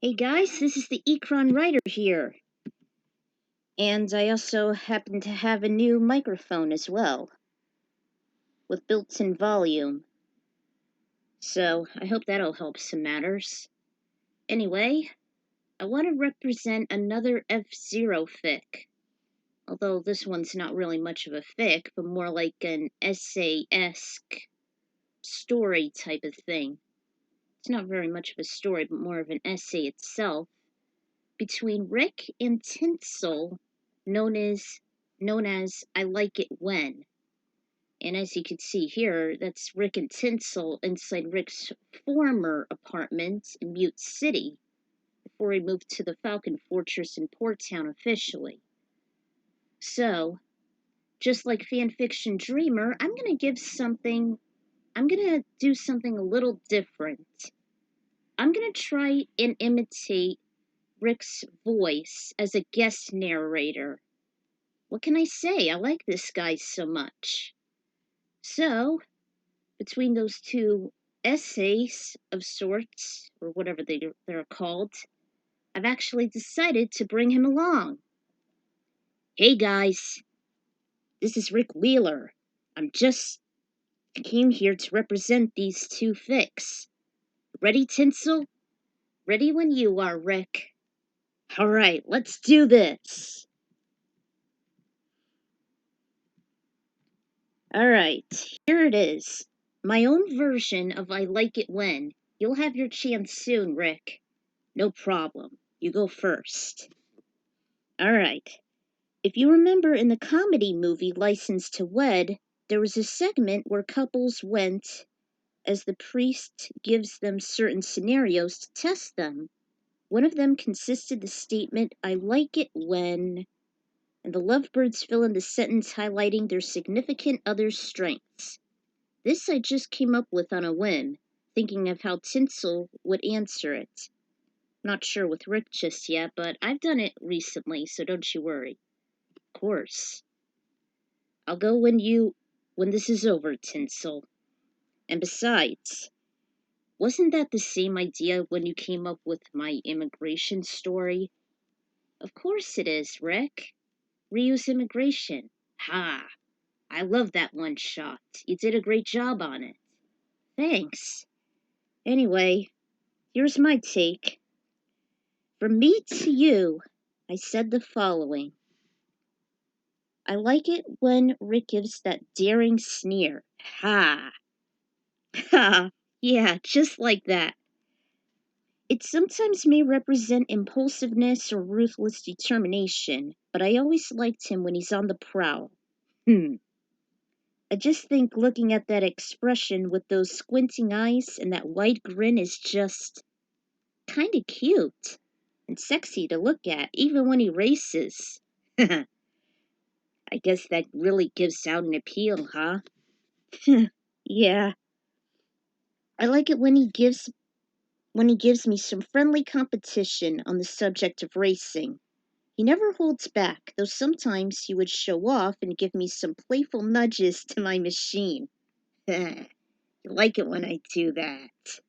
Hey guys, this is the Ecron Writer here. And I also happen to have a new microphone as well, with built-in volume. So I hope that'll help some matters. Anyway, I want to represent another F-Zero fic. Although this one's not really much of a fic, but more like an essay-esque story type of thing. It's not very much of a story, but more of an essay itself. Between Rick and Tinsel, known as I Like It When. And as you can see here, that's Rick and Tinsel inside Rick's former apartment in Mute City before he moved to the Falcon Fortress in Port Town officially. So, just like Fanfictiondreamer, I'm gonna do something a little different. I'm gonna try and imitate Rick's voice as a guest narrator. What can I say? I like this guy so much. So, between those two essays of sorts, or whatever they're called, I've actually decided to bring him along. Hey guys, this is Rick Wheeler. I came here to represent these two fics. Ready, Tinsel? Ready when you are, Rick. Alright, let's do this. Alright, here it is. My own version of I Like It When. You'll have your chance soon, Rick. No problem. You go first. Alright. If you remember in the comedy movie License to Wed, there was a segment where couples went as the priest gives them certain scenarios to test them. One of them consisted the statement, I like it when, and the lovebirds fill in the sentence highlighting their significant other's strengths. This I just came up with on a whim, thinking of how Tinsel would answer it. Not sure with Rick just yet, but I've done it recently, so don't you worry. Of course. I'll go when this is over, Tinsel. And besides, wasn't that the same idea when you came up with my immigration story? Of course it is, Rick. Ryu's immigration. Ha! I love that one shot. You did a great job on it. Thanks. Anyway, here's my take. From me to you, I said the following. I like it when Rick gives that daring sneer. Ha! Ha! Yeah, just like that. It sometimes may represent impulsiveness or ruthless determination, but I always liked him when he's on the prowl. I just think looking at that expression with those squinting eyes and that wide grin is just kinda cute and sexy to look at, even when he races. I guess that really gives out an appeal, huh? Yeah. I like it when he gives me some friendly competition on the subject of racing. He never holds back, though sometimes he would show off and give me some playful nudges to my machine. You like it when I do that.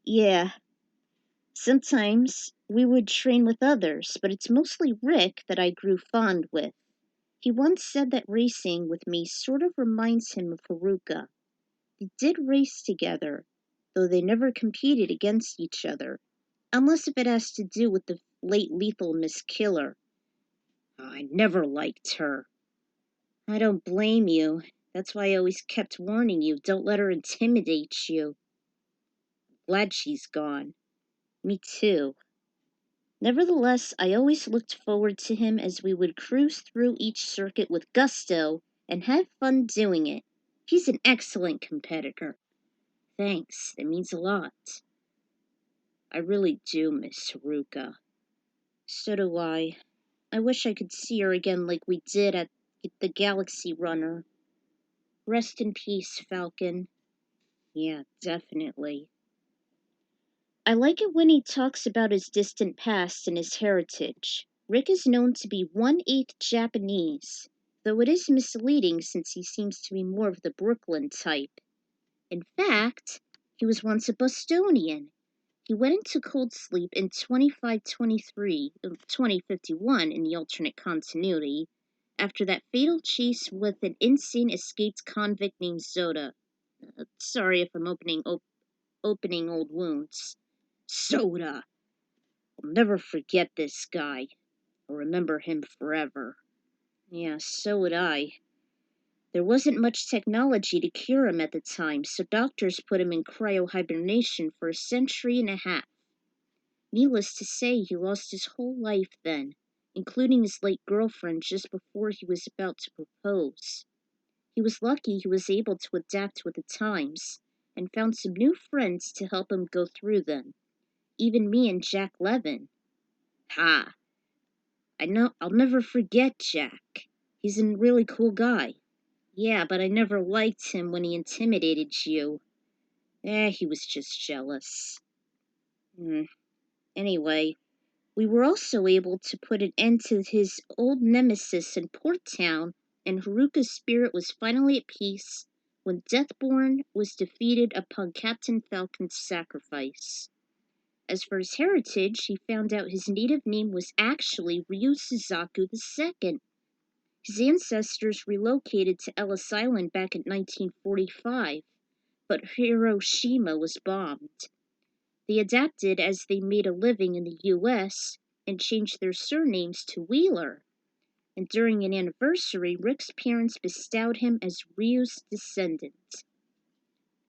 Yeah. Sometimes we would train with others, but it's mostly Rick that I grew fond with. He once said that racing with me sort of reminds him of Haruka. They did race together, though they never competed against each other, unless if it has to do with the late lethal Miss Killer. I never liked her. I don't blame you. That's why I always kept warning you, don't let her intimidate you. Glad she's gone. Me too. Nevertheless, I always looked forward to him as we would cruise through each circuit with gusto and have fun doing it. He's an excellent competitor. Thanks, that means a lot. I really do miss Haruka. So do I. I wish I could see her again like we did at the Galaxy Runner. Rest in peace, Falcon. Yeah, definitely. I like it when he talks about his distant past and his heritage. Rick is known to be 1/8 Japanese, though it is misleading since he seems to be more of the Brooklyn type. In fact, he was once a Bostonian. He went into cold sleep in 2051 in the alternate continuity after that fatal chase with an insane escaped convict named Zoda. Sorry if I'm opening old wounds. Zoda! I'll never forget this guy. I'll remember him forever. Yeah, so would I. There wasn't much technology to cure him at the time, so doctors put him in cryohibernation for a century and a half. Needless to say, he lost his whole life then, including his late girlfriend just before he was about to propose. He was lucky he was able to adapt with the times and found some new friends to help him go through them. Even me and Jack Levin. Ha! I know I'll never forget Jack. He's a really cool guy. Yeah, but I never liked him when he intimidated you. He was just jealous. Anyway, we were also able to put an end to his old nemesis in Port Town, and Haruka's spirit was finally at peace when Deathborn was defeated upon Captain Falcon's sacrifice. As for his heritage, he found out his native name was actually Ryu Suzaku II. His ancestors relocated to Ellis Island back in 1945, but Hiroshima was bombed. They adapted as they made a living in the US and changed their surnames to Wheeler. And during an anniversary, Rick's parents bestowed him as Ryu's descendant.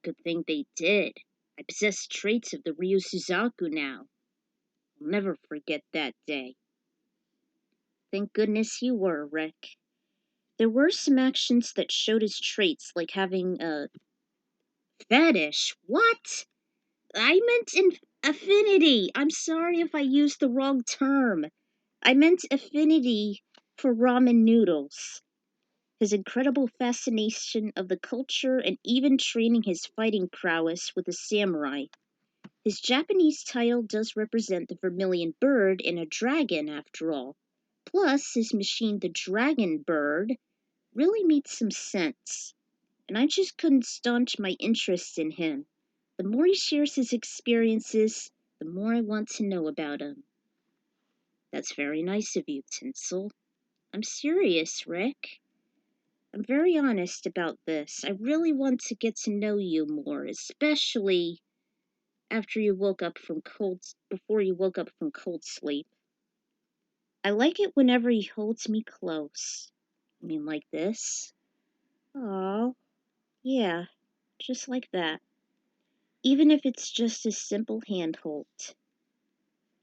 Good thing they did. I possess traits of the Ryu Suzaku now. I'll never forget that day. Thank goodness you were, Rick. There were some actions that showed his traits, like having a fetish. What? I meant affinity. I'm sorry if I used the wrong term. I meant affinity for ramen noodles. His incredible fascination of the culture and even training his fighting prowess with a samurai. His Japanese title does represent the vermilion bird and a dragon, after all. Plus, his machine, the Dragon Bird, really made some sense. And I just couldn't staunch my interest in him. The more he shares his experiences, the more I want to know about him. That's very nice of you, Tinsel. I'm serious, Rick. I'm very honest about this. I really want to get to know you more, especially before you woke up from cold sleep. I like it whenever he holds me close. I mean, like this. Oh, yeah, just like that. Even if it's just a simple handhold.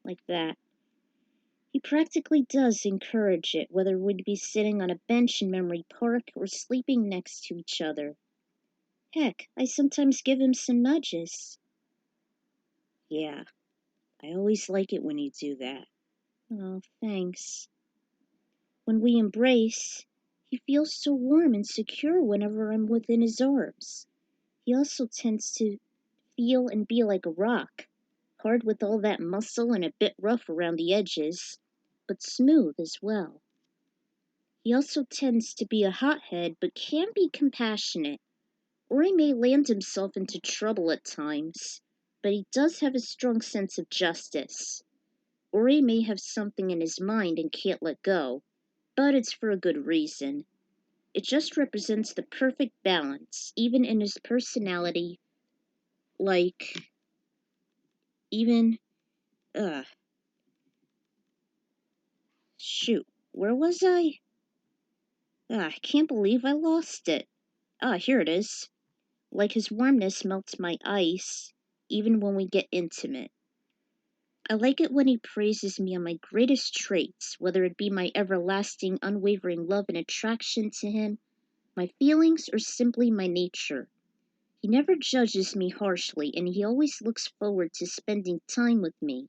Like that. He practically does encourage it, whether we'd be sitting on a bench in Memory Park or sleeping next to each other. Heck, I sometimes give him some nudges. Yeah, I always like it when you do that. Oh, thanks. When we embrace, he feels so warm and secure whenever I'm within his arms. He also tends to feel and be like a rock, hard with all that muscle and a bit rough around the edges, but smooth as well. He also tends to be a hothead, but can be compassionate, or he may land himself into trouble at times, but he does have a strong sense of justice. Or he may have something in his mind and can't let go, but it's for a good reason. It just represents the perfect balance, even in his personality, like, even, shoot, where was I? I can't believe I lost it. Here it is. Like his warmness melts my ice, even when we get intimate. I like it when he praises me on my greatest traits, whether it be my everlasting, unwavering love and attraction to him, my feelings, or simply my nature. He never judges me harshly, and he always looks forward to spending time with me.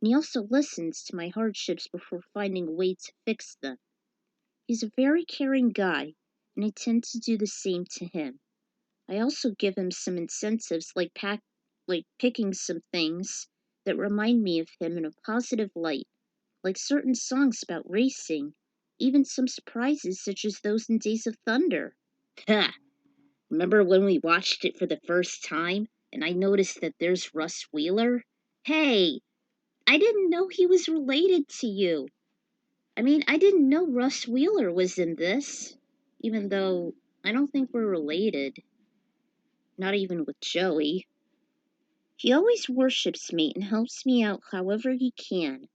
And he also listens to my hardships before finding a way to fix them. He's a very caring guy, and I tend to do the same to him. I also give him some incentives like picking some things that remind me of him in a positive light, like certain songs about racing, even some surprises such as those in Days of Thunder. Ha! Remember when we watched it for the first time and I noticed that there's Russ Wheeler? Hey, I didn't know he was related to you. I mean, I didn't know Russ Wheeler was in this, even though I don't think we're related, not even with Joey. He always worships me and helps me out however he can,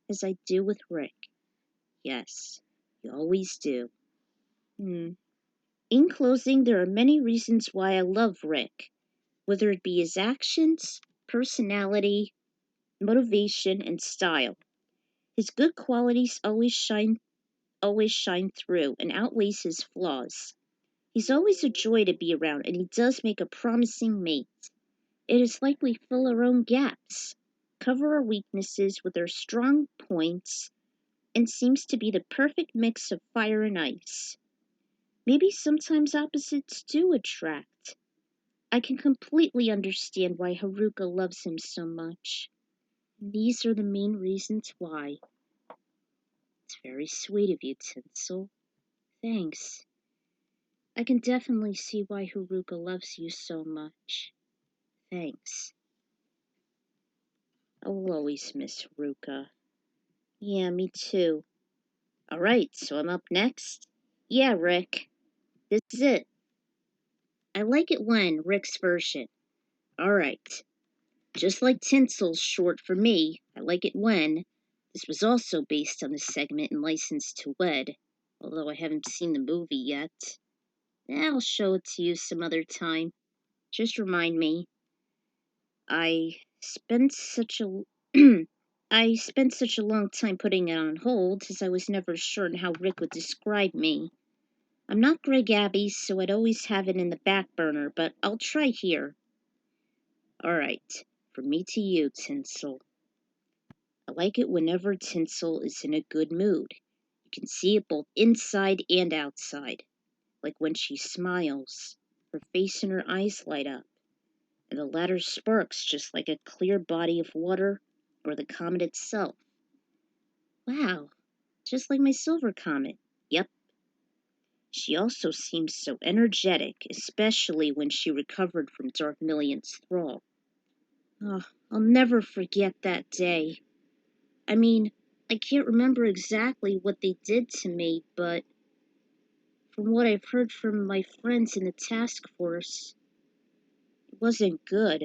as I do with Rick. Yes, you always do. Hmm. In closing, there are many reasons why I love Rick, whether it be his actions, personality, motivation, and style. His good qualities always shine through and outweighs his flaws. He's always a joy to be around, and he does make a promising mate. It is like we fill our own gaps, cover our weaknesses with our strong points, and seems to be the perfect mix of fire and ice. Maybe sometimes opposites do attract. I can completely understand why Haruka loves him so much. These are the main reasons why. It's very sweet of you, Tinsel. Thanks. I can definitely see why Haruka loves you so much. Thanks. I will always miss Haruka. Yeah, me too. Alright, so I'm up next? Yeah, Rick. This is it. I like it when Rick's version. Alright. Just like Tinsel's short for me, I like it when. This was also based on the segment in License to Wed, although I haven't seen the movie yet. I'll show it to you some other time. Just remind me. I spent such a I spent such a long time putting it on hold as I was never sure on how Rick would describe me. I'm not Greg Abbey, so I'd always have it in the back burner, but I'll try here. Alright, from me to you, Tinsel. I like it whenever Tinsel is in a good mood. You can see it both inside and outside. Like when she smiles, her face and her eyes light up, and the latter sparks just like a clear body of water or the comet itself. Wow, just like my silver comet. Yep. She also seems so energetic, especially when she recovered from Dark Million's thrall. Oh, I'll never forget that day. I mean, I can't remember exactly what they did to me, but from what I've heard from my friends in the task force, it wasn't good.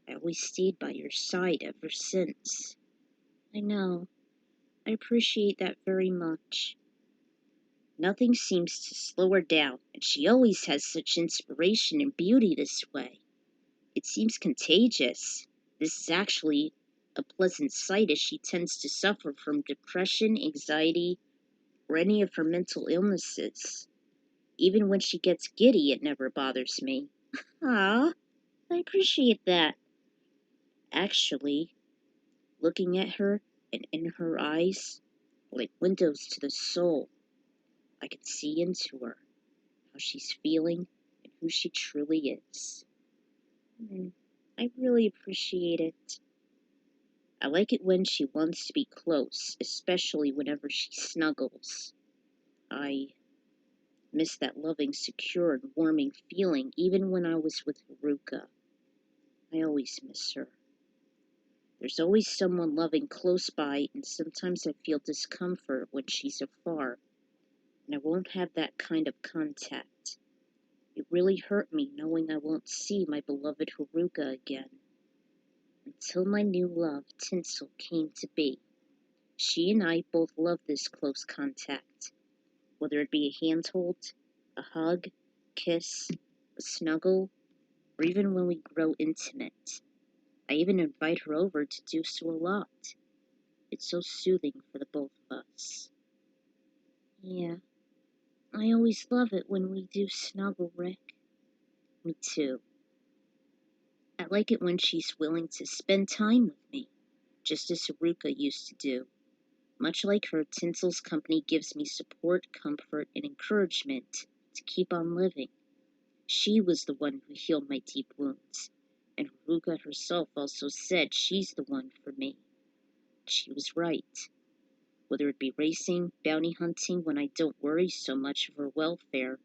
I always stayed by your side ever since. I know. I appreciate that very much. Nothing seems to slow her down, and she always has such inspiration and beauty this way. It seems contagious. This is actually a pleasant sight as she tends to suffer from depression, anxiety, or any of her mental illnesses. Even when she gets giddy, it never bothers me. Ah, I appreciate that. Actually, looking at her and in her eyes, like windows to the soul, I can see into her, how she's feeling, and who she truly is. I really appreciate it. I like it when she wants to be close, especially whenever she snuggles. I miss that loving, secure, and warming feeling even when I was with Haruka. I always miss her. There's always someone loving close by, and sometimes I feel discomfort when she's afar, and I won't have that kind of contact. It really hurt me knowing I won't see my beloved Haruka again. Until my new love, Tinsel, came to be. She and I both love this close contact, whether it be a handhold, a hug, kiss, a snuggle, or even when we grow intimate. I even invite her over to do so a lot. It's so soothing for the both of us. Yeah, I always love it when we do snuggle, Rick. Me too. I like it when she's willing to spend time with me, just as Haruka used to do. Much like her, Tinsel's company gives me support, comfort, and encouragement to keep on living. She was the one who healed my deep wounds, and Haruka herself also said she's the one for me. She was right. Whether it be racing, bounty hunting when I don't worry so much of her welfare,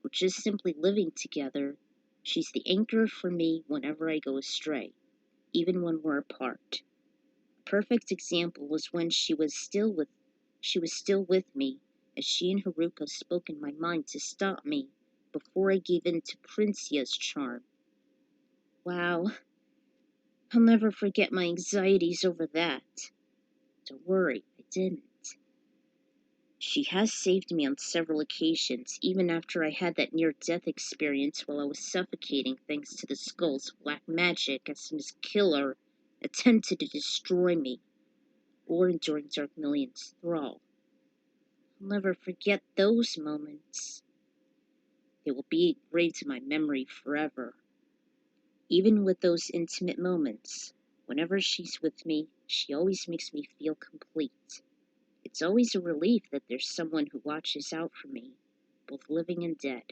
or just simply living together, she's the anchor for me whenever I go astray. even when we're apart. A perfect example was when she was still with me, as she and Haruka spoke in my mind to stop me before I gave in to Princia's charm. Wow, I'll never forget my anxieties over that. Don't worry, I didn't. She has saved me on several occasions, even after I had that near-death experience while I was suffocating thanks to the skull's black magic as his killer attempted to destroy me, or during Dark Million's thrall. I'll never forget those moments. They will be engraved in my memory forever. Even with those intimate moments, whenever she's with me, she always makes me feel complete. It's always a relief that there's someone who watches out for me, both living and dead.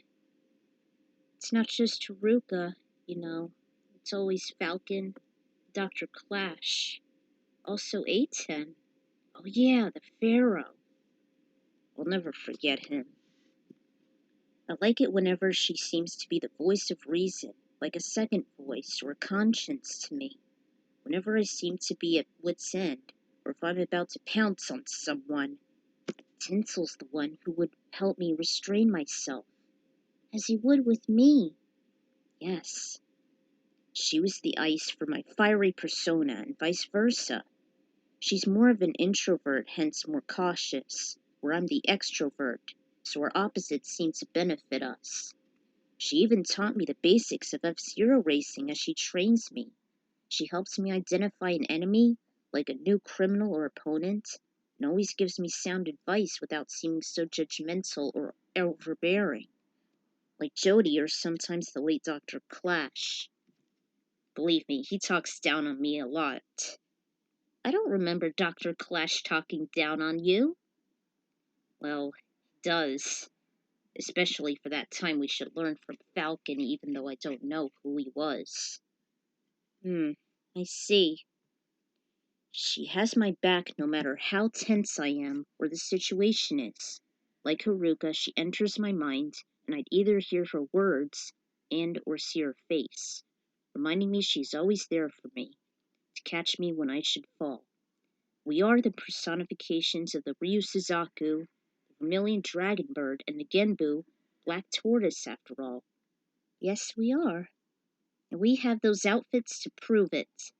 It's not just Haruka, It's always Falcon, Dr. Clash, also A10. Oh yeah, the Pharaoh. I'll never forget him. I like it whenever she seems to be the voice of reason, like a second voice or a conscience to me. Whenever I seem to be at wit's end, or if I'm about to pounce on someone, Tinsel's the one who would help me restrain myself, as he would with me. Yes, she was the ice for my fiery persona and vice versa. She's more of an introvert, hence more cautious, where I'm the extrovert, so our opposites seem to benefit us. She even taught me the basics of F-Zero racing as she trains me. She helps me identify an enemy, like a new criminal or opponent, and always gives me sound advice without seeming so judgmental or overbearing, like Jody or sometimes the late Dr. Clash. Believe me, he talks down on me a lot. I don't remember Dr. Clash talking down on you. Well, he does, especially for that time we should learn from Falcon, even though I don't know who he was. I see. She has my back no matter how tense I am or the situation is. Like Haruka, she enters my mind, and I'd either hear her words and or see her face, reminding me she's always there for me, to catch me when I should fall. We are the personifications of the Ryu Suzaku, the Vermilion Dragonbird, and the Genbu, Black Tortoise, after all. Yes, we are. And we have those outfits to prove it.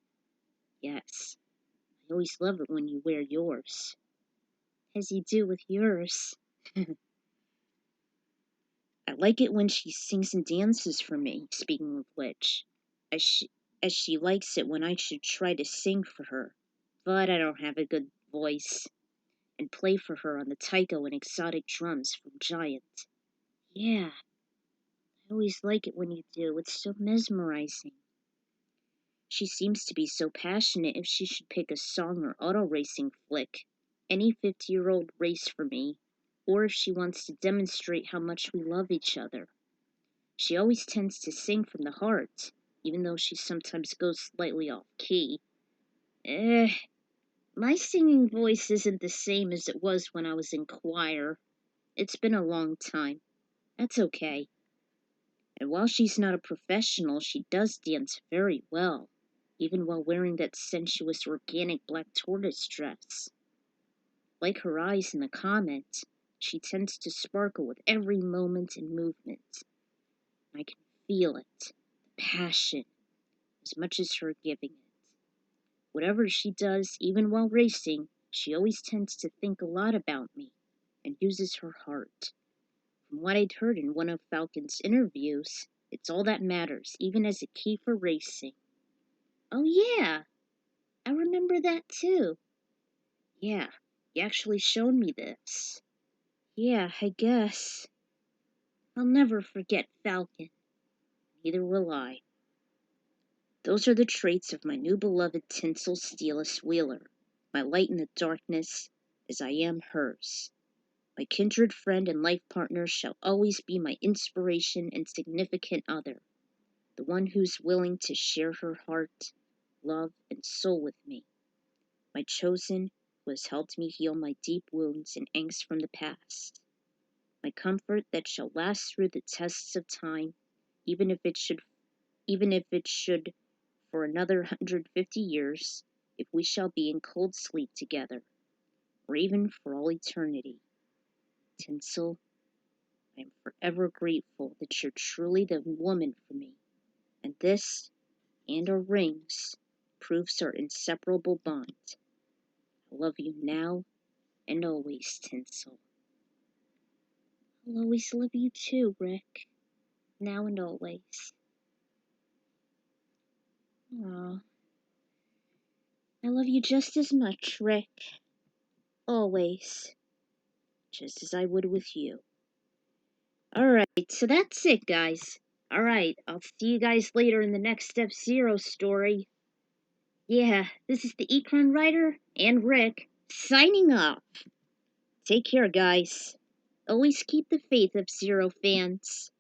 Yes, I always love it when you wear yours. As you do with yours. I like it when she sings and dances for me, speaking of which, as she likes it when I should try to sing for her, but I don't have a good voice, and play for her on the taiko and exotic drums from Giant. Yeah, I always like it when you do, it's so mesmerizing. She seems to be so passionate if she should pick a song or auto racing flick, any 50-year-old race for me, or if she wants to demonstrate how much we love each other. She always tends to sing from the heart, even though she sometimes goes slightly off key. My singing voice isn't the same as it was when I was in choir. It's been a long time. That's okay. And while she's not a professional, she does dance very well, even while wearing that sensuous organic black tortoise dress. Like her eyes in the comment, she tends to sparkle with every moment and movement. I can feel it, the passion, as much as her giving it. Whatever she does, even while racing, she always tends to think a lot about me and uses her heart. From what I'd heard in one of Falcon's interviews, it's all that matters, even as a key for racing. Oh yeah, I remember that too. Yeah, you actually showed me this. Yeah, I guess. I'll never forget Falcon. Neither will I. Those are the traits of my new beloved Tinsel Steeless Wheeler, my light in the darkness, as I am hers. My kindred friend and life partner shall always be my inspiration and significant other, the one who's willing to share her heart, love, and soul with me. My chosen, who has helped me heal my deep wounds and angst from the past. My comfort that shall last through the tests of time, even if it should for another 150 years, if we shall be in cold sleep together, or even for all eternity. Tinsel, I am forever grateful that you're truly the woman for me, and this, and our rings, proves our inseparable bond. I love you now and always, Tinsel. I'll always love you too, Rick. Now and always. Aw. I love you just as much, Rick. Always. Just as I would with you. Alright, so that's it, guys. Alright, I'll see you guys later in the next F-Zero story. Yeah, this is the Ecron Writer and Rick signing off. Take care, guys. Always keep the faith, F-Zero fans.